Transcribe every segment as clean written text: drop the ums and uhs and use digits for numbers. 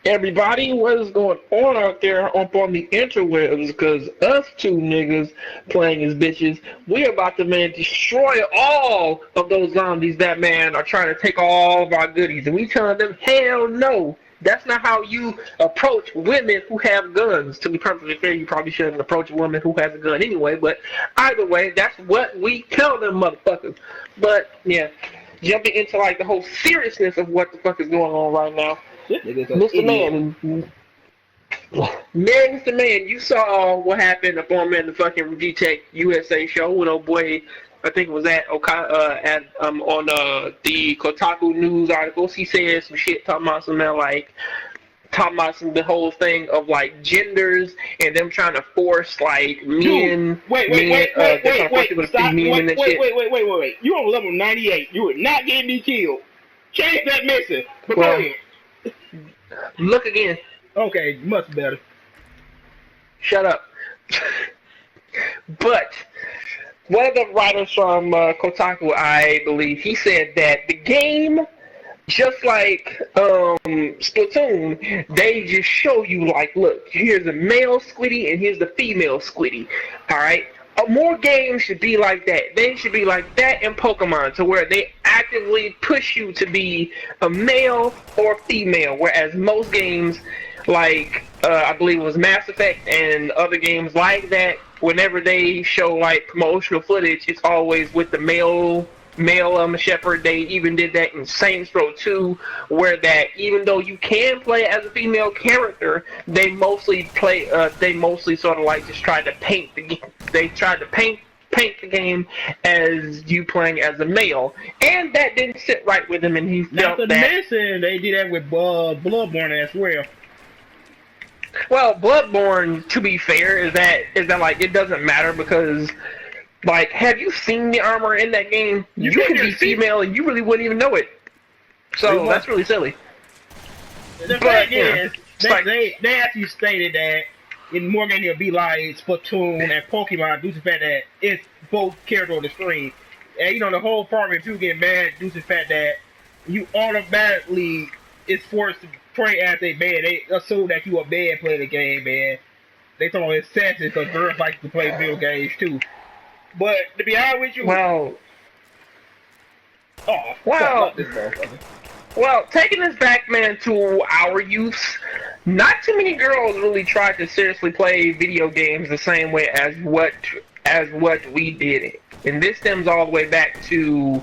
Everybody, what is going on out there up on the interwebs? Because us two niggas playing as bitches, we about to, man, destroy all of those zombies that, man, are trying to take all of our goodies. And we telling them, hell no. That's not how you approach women who have guns. To be perfectly fair, you probably shouldn't approach a woman who has a gun anyway. But either way, that's what we tell them motherfuckers. But, yeah, jumping into, like, the whole seriousness of what the fuck is going on right now. Mr. Man, Mr. Man, you saw what happened up on the fucking G-Tech USA show with old boy. I think it was on the Kotaku news articles. He said some shit talking about the whole thing of like genders and them trying to force like men. Wait. You on level 98? You would not get me killed. Change that message. But go ahead. Look again. Okay, much better. Shut up. But one of the writers from Kotaku, I believe, he said that the game, just like Splatoon, they just show you, like, look, here's a male Squiddy and here's the female Squiddy. Alright? More games should be like that. They should be like that in Pokemon, to where they actively push you to be a male or female, whereas most games, like, I believe it was Mass Effect and other games like that, whenever they show, like, promotional footage, it's always with the male shepherd. They even did that in Saints Row 2, where that even though you can play as a female character, they mostly sort of like just tried to paint the game. They tried to paint the game as you playing as a male, and that didn't sit right with him, and he felt that. They did that with Bloodborne as well. Well, Bloodborne, to be fair, is that like it doesn't matter because, like, have you seen the armor in that game? You can be female and you really wouldn't even know it. So that's really silly. The fact is, they actually stated that in more games it'll be like Splatoon and Pokemon due to the fact that it's both characters on the screen. And you know, the whole problem if you get mad due to the fact that you automatically is forced to play as a man. They assume that you a man playing the game, man. They throw it's sensitive because girls like to play video games too. But to be honest with you, well, taking this back, man, to our youth, not too many girls really tried to seriously play video games the same way as what we did, and this stems all the way back to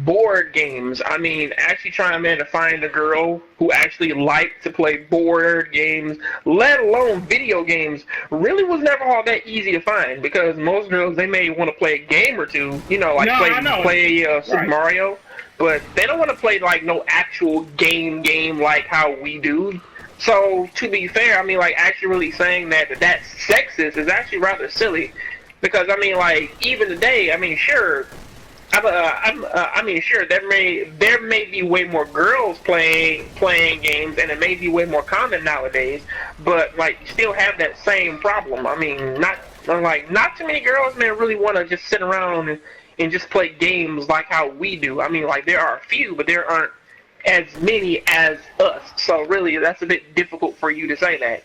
board games. I mean, actually trying, man, to find a girl who actually liked to play board games, let alone video games, really was never all that easy to find, because most girls, they may want to play a game or two, you know, like play Super Mario, but they don't want to play like no actual game like how we do. So to be fair, I mean, like, actually really saying that's sexist is actually rather silly, because I mean, like, even today, I mean, sure, sure, there may be way more girls playing games, and it may be way more common nowadays, but like you still have that same problem. I mean, not too many girls, man, really want to just sit around and just play games like how we do. I mean, like, there are a few, but there aren't as many as us. So really, that's a bit difficult for you to say that.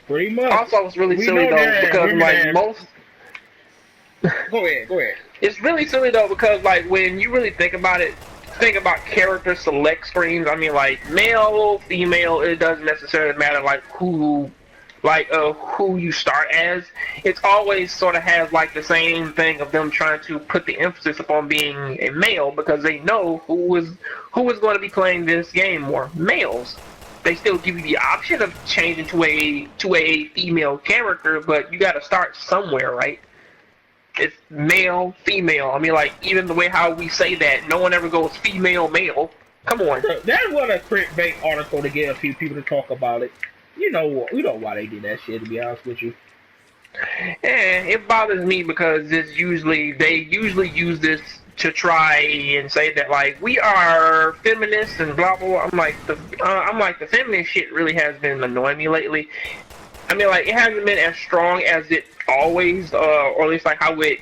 Pretty much. Also, it's really silly though, because like most. Go ahead. It's really silly though, because like when you really think about character select screens, I mean, like, male, female, it doesn't necessarily matter like who you start as. It's always sort of has like the same thing of them trying to put the emphasis upon being a male, because they know who is going to be playing this game more. Males. They still give you the option of changing to a female character, but you got to start somewhere, right? It's male, female. I mean, like, even the way how we say that, no one ever goes female, male. Come on. That was a clickbait article to get a few people to talk about it. You know why they did that shit, to be honest with you. Yeah, it bothers me because they usually use this to try and say that, like, we are feminists and blah blah blah. I'm like the feminist shit really has been annoying me lately. I mean, like, it hasn't been as strong as it always, or at least like how it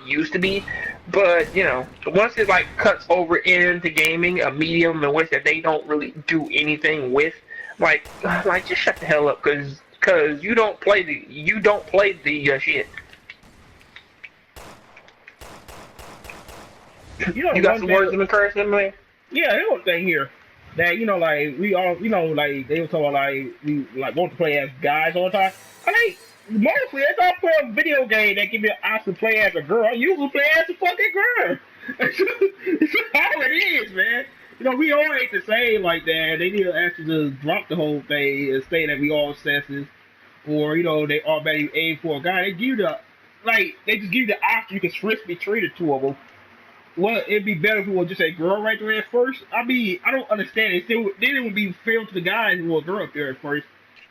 used to be. But you know, once it like cuts over into gaming, a medium in which that they don't really do anything with, like just shut the hell up, cause you don't play the shit. You know, You got some words of encouragement, man? Yeah, there's one thing here that like we all, like they were talking about, like we like want to play as guys all the time. I like mostly if I play a video game that give me an option to play as a girl, I usually play as a fucking girl. It's how it is, man. You know, we all hate to say like that. They need to actually just drop the whole thing and say that we all sexist, or they already aim for a guy. They give you they just give you the option. You can switch between the two of them. Well, it'd be better if we would just say girl right there at first. I mean, I don't understand it. They didn't be fair to the guys who were a girl up there at first.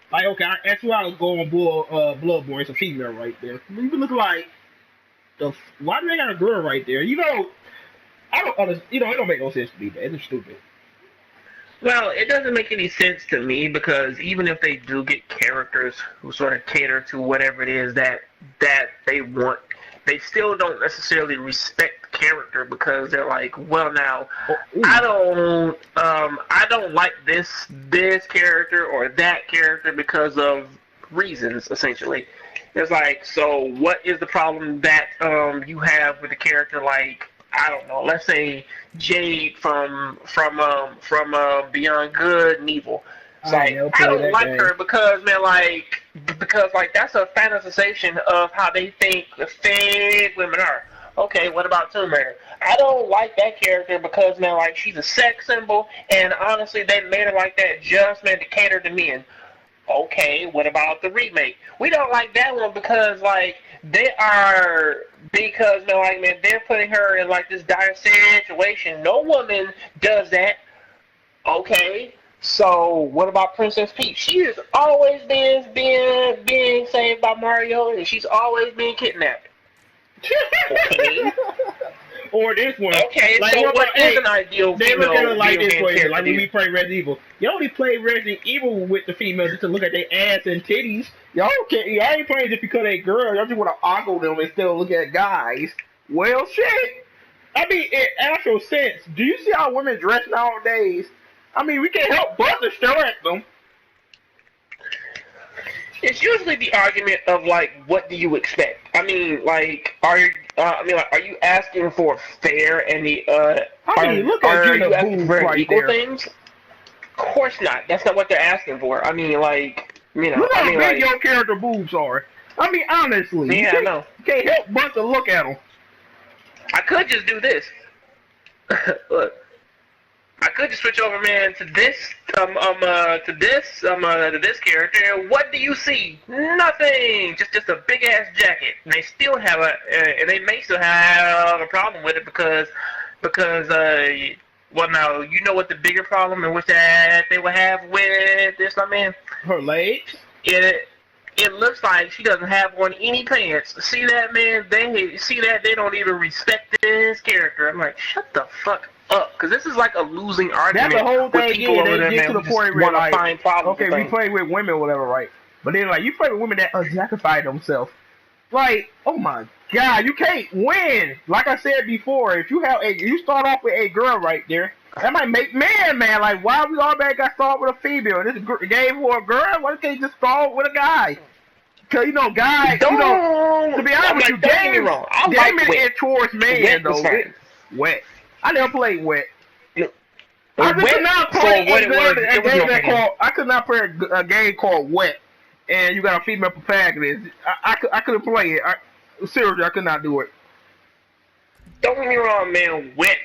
Like, okay, that's why I was going Bloodborne. It's a female right there. You look like why do they got a girl right there? I don't understand. It don't make no sense to me. It's just stupid. Well, it doesn't make any sense to me because even if they do get characters who sort of cater to whatever it is that they want, they still don't necessarily respect the character because they're like, well, now I don't like this character or that character because of reasons. Essentially, it's like, so what is the problem that you have with a character like, I don't know, let's say Jade from Beyond Good and Evil. It's like, I don't like her because, man, because that's a fantasization of how they think the fake women are. Okay, what about Tomb Raider? I don't like that character because, man, she's a sex symbol, and honestly, they made her like that just, man, to cater to men. Okay, what about the remake? We don't like that one because, they're putting her in, this dire situation. No woman does that. Okay. So, what about Princess Peach? She has always being saved by Mario, and she's always been kidnapped. Okay. Or this one. Okay, so what is an ideal they female look at it like this way, character? like when we play Resident Evil. You only play Resident Evil with the females just to look at their ass and titties. Y'all ain't playing just because they girls. Y'all just want to ogle them and still look at guys. Well, shit. I mean, in actual sense, do you see how women dress nowadays? I mean, we can't help but to stare at them. It's usually the argument of what do you expect? I mean, are you asking for fair and the look at are you asking for right equal there. things? Of course not. That's not what they're asking for. I mean, look how big your character boobs are. I mean, honestly, yeah, I know. You can't help but to look at them. I could just do this. Look. I could just switch over, man, to this character. What do you see? Nothing. Just a big ass jacket. And they still have and they may still have a problem with it because, well, now you know what the bigger problem in which that they would have with this, my man. Her legs. It looks like she doesn't have on any pants. See that, man? They don't even respect this character. I'm like, shut the fuck up, because this is a losing argument. That's the whole thing. With people over there, get man, to the point where find problems. Okay, we play with women or whatever, right? But then you play with women that objectify themselves. Oh my god, you can't win. Like I said before, if you start off with a girl right there, that might make man. Why we all got to start with a female? This is game for a girl. Why can't you just start with a guy? Because guys, to be honest with you, gaming is towards man though. Wet. I never played wet. I could not play a game called Wet, and you got a female protagonist. I couldn't play it. Seriously, I could not do it. Don't get me wrong, man. Wet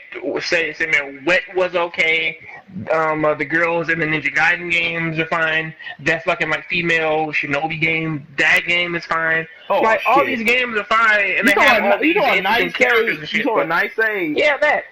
was okay. The girls in the Ninja Gaiden games are fine. That fucking female Shinobi game, that game is fine. Oh, all these games are fine, and they have all these interesting characters and shit. You saw a nice save. Yeah, that.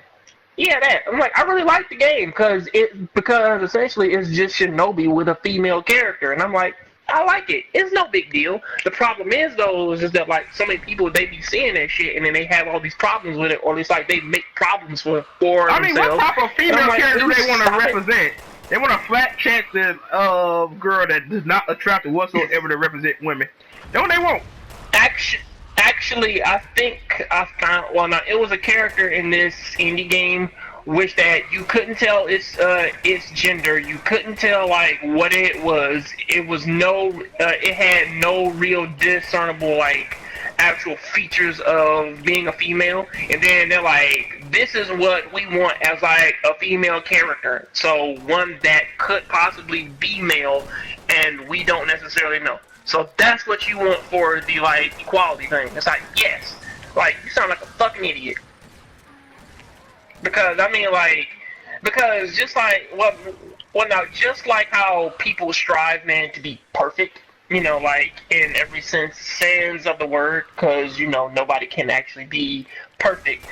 I'm like, I really like the game because essentially it's just Shinobi with a female character, and I'm like, I like it. It's no big deal. The problem is though, is that so many people, they be seeing that shit and then they have all these problems with it, or at least they make problems for themselves. I mean, what type of female character do they want to represent? They want a flat chance girl that is not attractive whatsoever to represent women. That's what they want. Actually, I think I found. Well, no, it was a character in this indie game which that you couldn't tell its gender. You couldn't tell like what it was. It was no. It had no real discernible like actual features of being a female. And then they're like, this is what we want as like a female character. So one that could possibly be male, and we don't necessarily know. So that's what you want for the like equality thing. It's like, yes, like you sound like a fucking idiot. Because I mean, like, because just like well now, just like how people strive, man, to be perfect, you know, like in every sense of the word, because you know nobody can actually be perfect.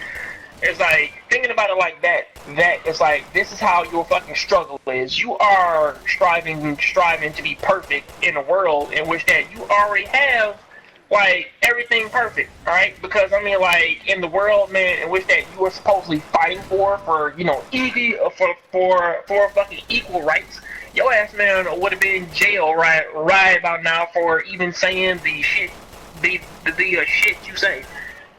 It's like thinking about it like that. That is like this is how your fucking struggle is. You are striving to be perfect in a world in which that you already have like everything perfect, right? Because I mean, like in the world, man, in which that you are supposedly fighting for you know, for fucking equal rights. Your ass, man, would have been in jail right about now for even saying the shit, the shit you say.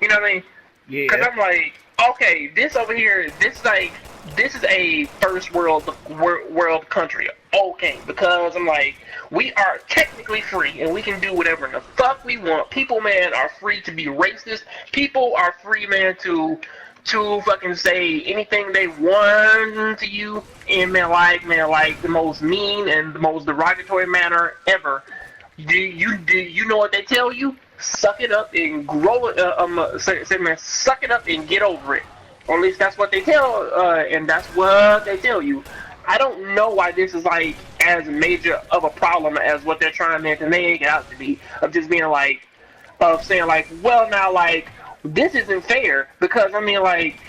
You know what I mean? Yeah. Because I'm like, okay, this over here, this is a first world country. Okay, because I'm like, we are technically free and we can do whatever the fuck we want. People, man, are free to be racist. People are free, man, to fucking say anything they want to you in like the most mean and the most derogatory manner ever. Do you know what they tell you? Suck it up and grow it. Say, man, suck it up and get over it. Or at least that's what they tell, and that's what they tell you. I don't know why this is like as major of a problem as what they're trying to make it out to be. Of just being like, of saying like, well now like this isn't fair because I mean like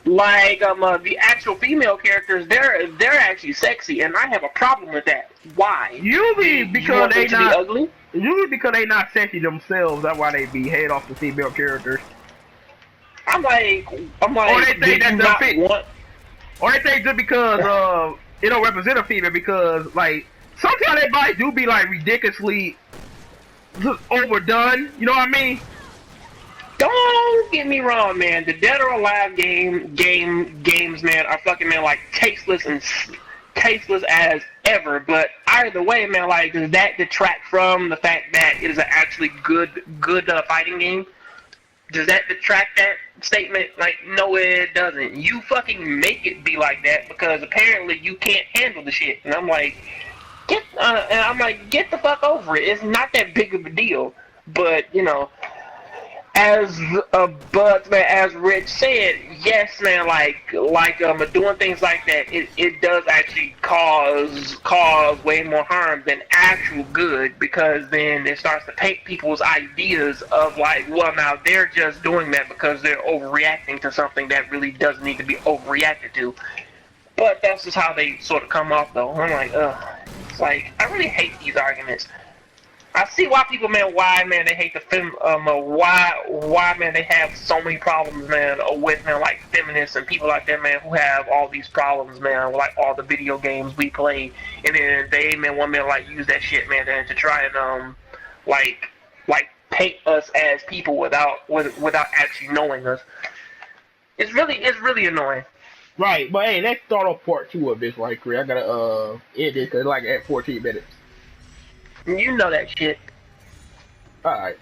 the actual female characters they're actually sexy and I have a problem with that. Why? Usually because they not ugly. Usually because they not sexy themselves. That's why they be head off the female characters. I'm like, or they think that's not fit. Or they think just because it don't represent a female because like sometimes their bodies do be like ridiculously overdone. You know what I mean? Don't get me wrong, man. The Dead or Alive games, man, are fucking man like tasteless as ever. But either way, man, like does that detract from the fact that it is an actually good fighting game? Does that detract that statement? Like, no, it doesn't. You fucking make it be like that because apparently you can't handle the shit. And I'm like, get the fuck over it. It's not that big of a deal. But you know, as Rich said, yes, man, like doing things like that, it does actually cause way more harm than actual good because then it starts to paint people's ideas of like, well, now they're just doing that because they're overreacting to something that really doesn't need to be overreacted to. But that's just how they sort of come off, though. I'm like, it's like I really hate these arguments. I see why people, man, they hate the film, why, man, they have so many problems, man, with, man, like, feminists and people like that, man, who have all these problems, man, with, like, all the video games we play, and then they, man, want me to, like, use that shit, man, to try and, like, paint us as people without actually knowing us. It's really annoying. Right, but hey, let's start off part 2 of this right here. I gotta, end this, cause like, at 14 minutes. You know that shit. Alright.